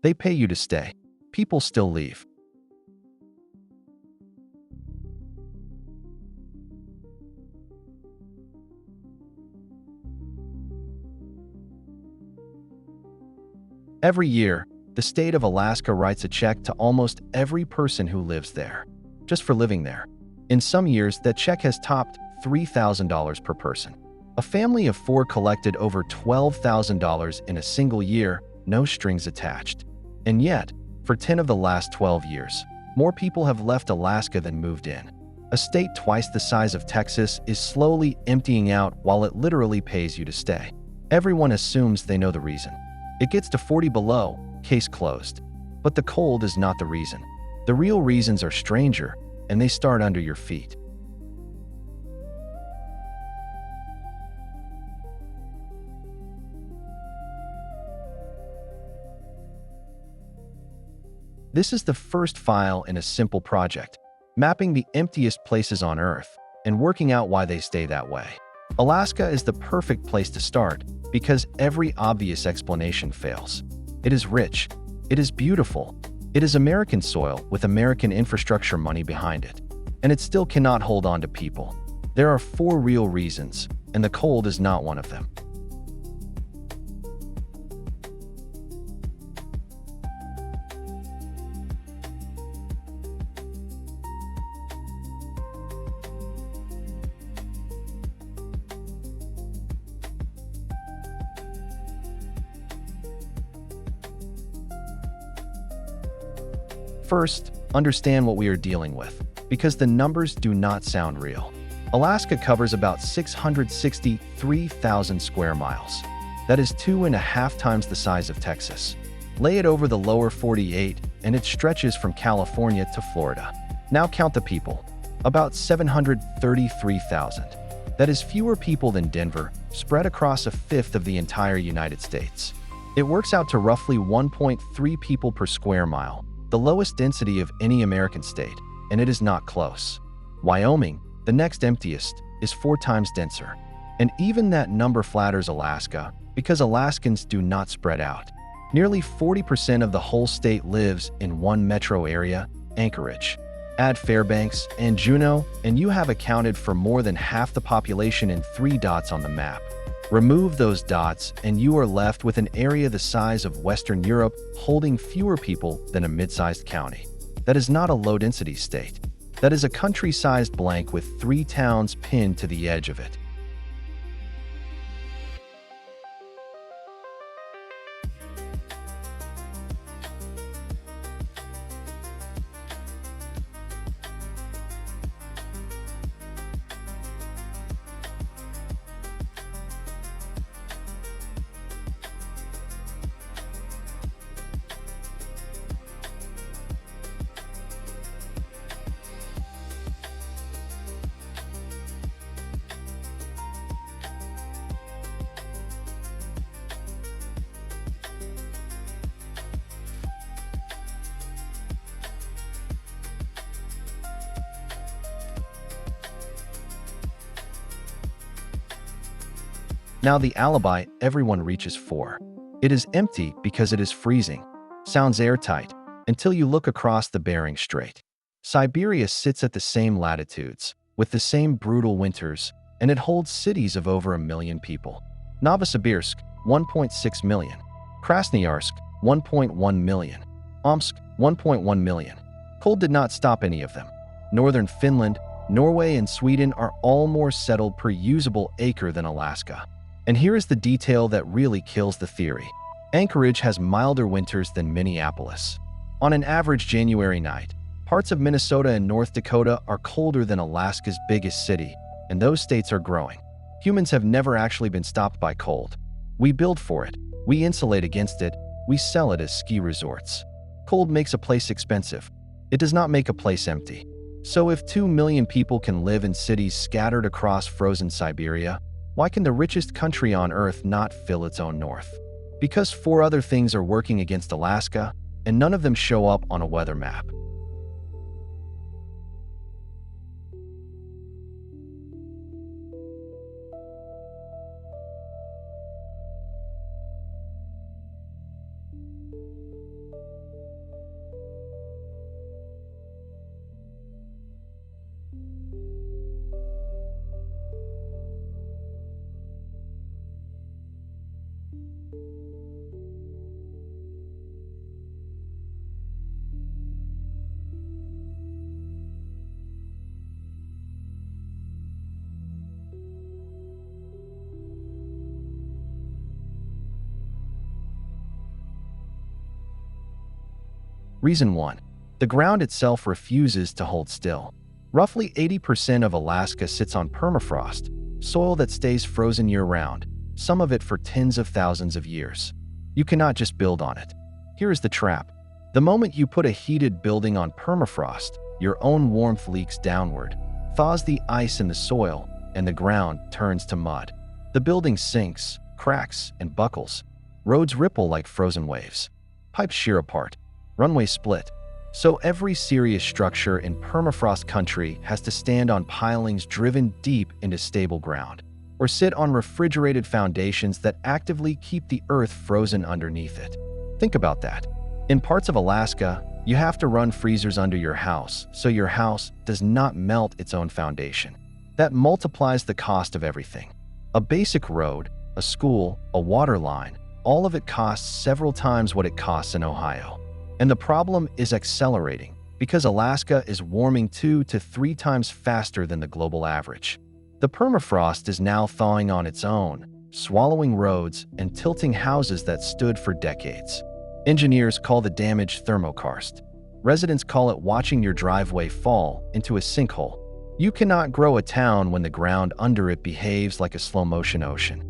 They pay you to stay. People still leave. Every year, the state of Alaska writes a check to almost every person who lives there, just for living there. In some years, that check has topped $3,000 per person. A family of 4 collected over $12,000 in a single year, no strings attached. And yet, for 10 of the last 12 years, more people have left Alaska than moved in. A state twice the size of Texas is slowly emptying out while it literally pays you to stay. Everyone assumes they know the reason. It gets to 40 below, case closed. But the cold is not the reason. The real reasons are stranger, and they start under your feet. This is the first file in a simple project, mapping the emptiest places on Earth and working out why they stay that way. Alaska is the perfect place to start because every obvious explanation fails. It is rich. It is beautiful. It is American soil with American infrastructure money behind it. And it still cannot hold on to people. There are 4 real reasons, and the cold is not one of them. First, understand what we are dealing with, because the numbers do not sound real. Alaska covers about 663,000 square miles. That is 2.5 times the size of Texas. Lay it over the lower 48, and it stretches from California to Florida. Now count the people. About 733,000. That is fewer people than Denver, spread across a fifth of the entire United States. It works out to roughly 1.3 people per square mile, the lowest density of any American state, and it is not close. Wyoming, the next emptiest, is 4 times denser. And even that number flatters Alaska, because Alaskans do not spread out. Nearly 40% of the whole state lives in one metro area, Anchorage. Add Fairbanks and Juneau, and you have accounted for more than half the population in 3 dots on the map. Remove those dots, and you are left with an area the size of Western Europe holding fewer people than a mid-sized county. That is not a low-density state. That is a country-sized blank with 3 towns pinned to the edge of it. Now the alibi everyone reaches for. It is empty because it is freezing. Sounds airtight, until you look across the Bering Strait. Siberia sits at the same latitudes, with the same brutal winters, and it holds cities of over 1 million people. Novosibirsk, 1.6 million. Krasnoyarsk, 1.1 million. Omsk, 1.1 million. Cold did not stop any of them. Northern Finland, Norway, and Sweden are all more settled per usable acre than Alaska. And here is the detail that really kills the theory. Anchorage has milder winters than Minneapolis. On an average January night, parts of Minnesota and North Dakota are colder than Alaska's biggest city, and those states are growing. Humans have never actually been stopped by cold. We build for it, we insulate against it, we sell it as ski resorts. Cold makes a place expensive. It does not make a place empty. So if 2 million people can live in cities scattered across frozen Siberia, why can the richest country on Earth not fill its own north? Because 4 other things are working against Alaska, and none of them show up on a weather map. Reason 1. The ground itself refuses to hold still. Roughly 80% of Alaska sits on permafrost, soil that stays frozen year-round, some of it for tens of thousands of years. You cannot just build on it. Here is the trap. The moment you put a heated building on permafrost, your own warmth leaks downward, thaws the ice in the soil, and the ground turns to mud. The building sinks, cracks, and buckles. Roads ripple like frozen waves. Pipes shear apart. Runways split. So every serious structure in permafrost country has to stand on pilings driven deep into stable ground, or sit on refrigerated foundations that actively keep the earth frozen underneath it. Think about that. In parts of Alaska, you have to run freezers under your house so your house does not melt its own foundation. That multiplies the cost of everything. A basic road, a school, a water line, all of it costs several times what it costs in Ohio. And the problem is accelerating because Alaska is warming 2 to 3 times faster than the global average. The permafrost is now thawing on its own, swallowing roads and tilting houses that stood for decades. Engineers call the damage thermokarst. Residents call it watching your driveway fall into a sinkhole. You cannot grow a town when the ground under it behaves like a slow-motion ocean.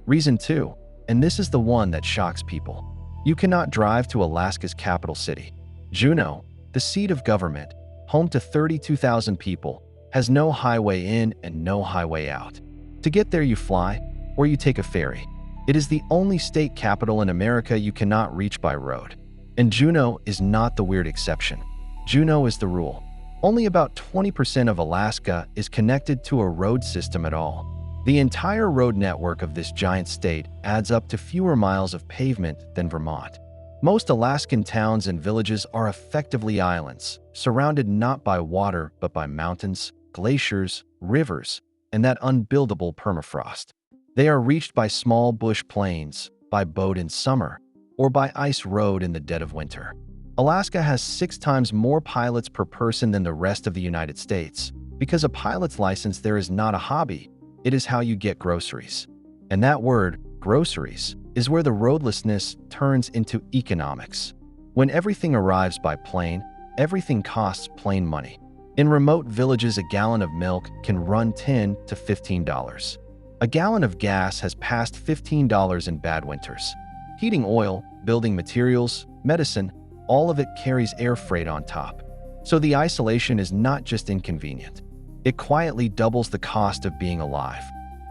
Reason 2, and this is the one that shocks people. You cannot drive to Alaska's capital city. Juneau, the seat of government, home to 32,000 people, has no highway in and no highway out. To get there you fly, or you take a ferry. It is the only state capital in America you cannot reach by road. And Juneau is not the weird exception. Juneau is the rule. Only about 20% of Alaska is connected to a road system at all. The entire road network of this giant state adds up to fewer miles of pavement than Vermont. Most Alaskan towns and villages are effectively islands, surrounded not by water but by mountains, glaciers, rivers, and that unbuildable permafrost. They are reached by small bush plains, by boat in summer, or by ice road in the dead of winter. Alaska has 6 times more pilots per person than the rest of the United States. Because a pilot's license there is not a hobby, it is how you get groceries. And that word, groceries, is where the roadlessness turns into economics. When everything arrives by plane, everything costs plane money. In remote villages, a gallon of milk can run $10 to $15. A gallon of gas has passed $15 in bad winters. Heating oil, building materials, medicine, all of it carries air freight on top. So the isolation is not just inconvenient. It quietly doubles the cost of being alive.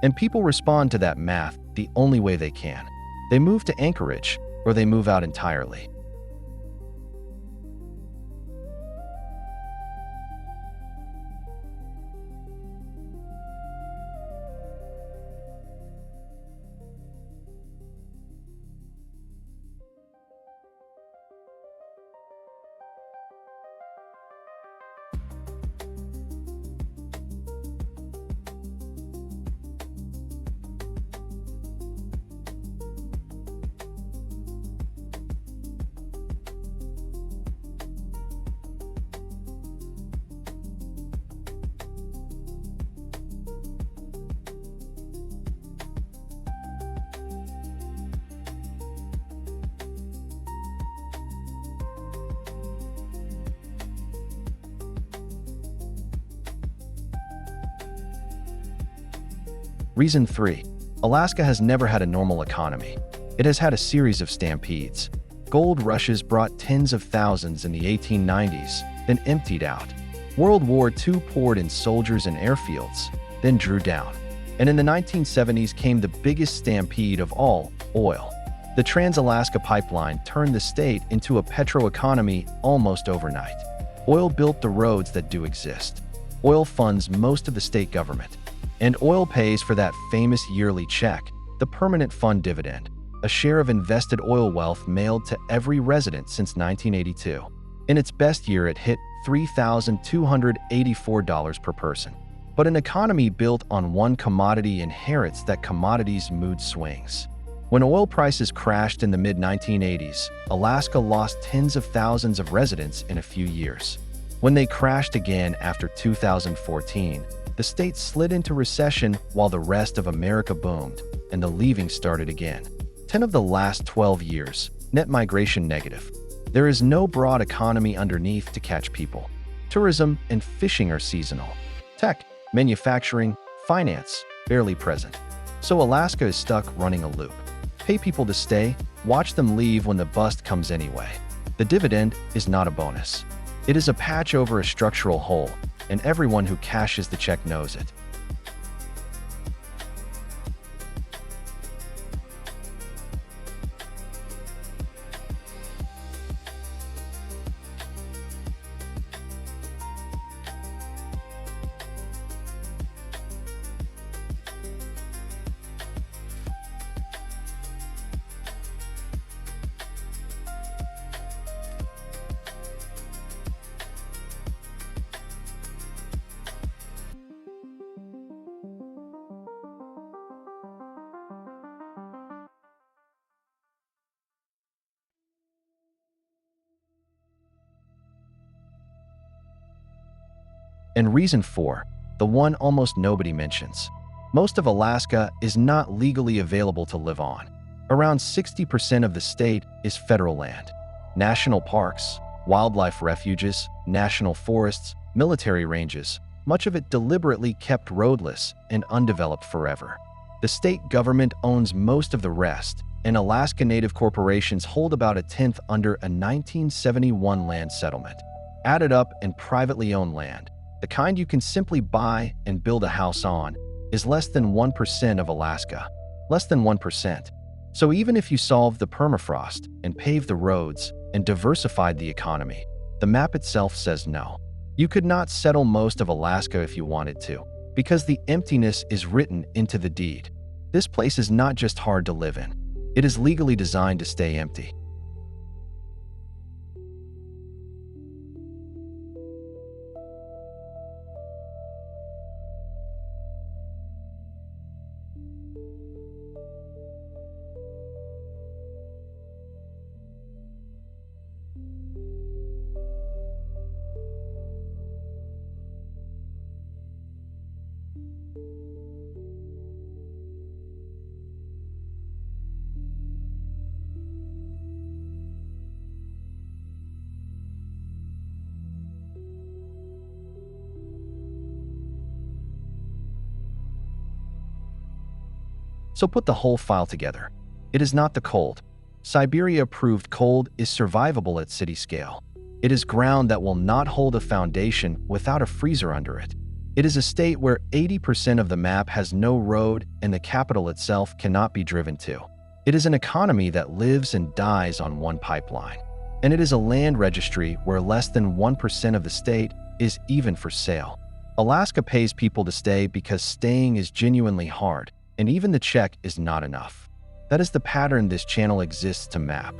And people respond to that math the only way they can. They move to Anchorage, or they move out entirely. Reason 3. Alaska has never had a normal economy. It has had a series of stampedes. Gold rushes brought tens of thousands in the 1890s, then emptied out. World War II poured in soldiers and airfields, then drew down. And in the 1970s came the biggest stampede of all, oil. The Trans-Alaska Pipeline turned the state into a petro-economy almost overnight. Oil built the roads that do exist. Oil funds most of the state government. And oil pays for that famous yearly check, the permanent fund dividend, a share of invested oil wealth mailed to every resident since 1982. In its best year, it hit $3,284 per person. But an economy built on one commodity inherits that commodity's mood swings. When oil prices crashed in the mid-1980s, Alaska lost tens of thousands of residents in a few years. When they crashed again after 2014, the state slid into recession while the rest of America boomed, and the leaving started again. 10 of the last 12 years, net migration negative. There is no broad economy underneath to catch people. Tourism and fishing are seasonal. Tech, manufacturing, finance, barely present. So Alaska is stuck running a loop. Pay people to stay, watch them leave when the bust comes anyway. The dividend is not a bonus. It is a patch over a structural hole, and everyone who cashes the check knows it. And reason 4, the one almost nobody mentions. Most of Alaska is not legally available to live on. Around 60% of the state is federal land. National parks, wildlife refuges, national forests, military ranges, much of it deliberately kept roadless and undeveloped forever. The state government owns most of the rest, and Alaska Native corporations hold about a tenth under a 1971 land settlement. Added up and privately owned land, the kind you can simply buy and build a house on, is less than 1% of Alaska. Less than 1%. So even if you solved the permafrost and paved the roads and diversified the economy, the map itself says no. You could not settle most of Alaska if you wanted to, because the emptiness is written into the deed. This place is not just hard to live in. It is legally designed to stay empty. So put the whole file together. It is not the cold. Siberia proved cold is survivable at city scale. It is ground that will not hold a foundation without a freezer under it. It is a state where 80% of the map has no road and the capital itself cannot be driven to. It is an economy that lives and dies on one pipeline. And it is a land registry where less than 1% of the state is even for sale. Alaska pays people to stay because staying is genuinely hard, and even the check is not enough. That is the pattern this channel exists to map.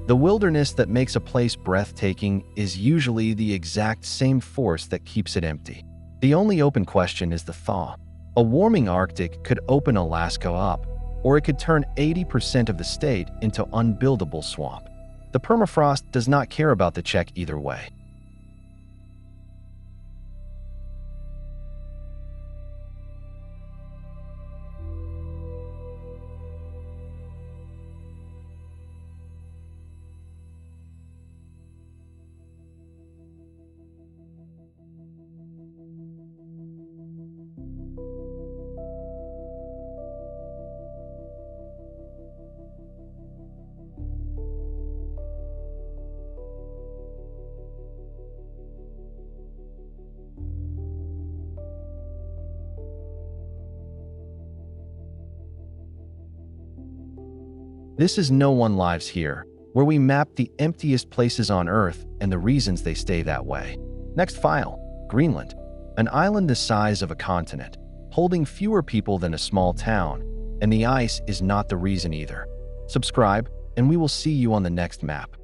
The wilderness that makes a place breathtaking is usually the exact same force that keeps it empty. The only open question is the thaw. A warming Arctic could open Alaska up, or it could turn 80% of the state into unbuildable swamp. The permafrost does not care about the check either way. This is No One Lives Here, where we map the emptiest places on Earth and the reasons they stay that way. Next file, Greenland, an island the size of a continent, holding fewer people than a small town, and the ice is not the reason either. Subscribe, and we will see you on the next map.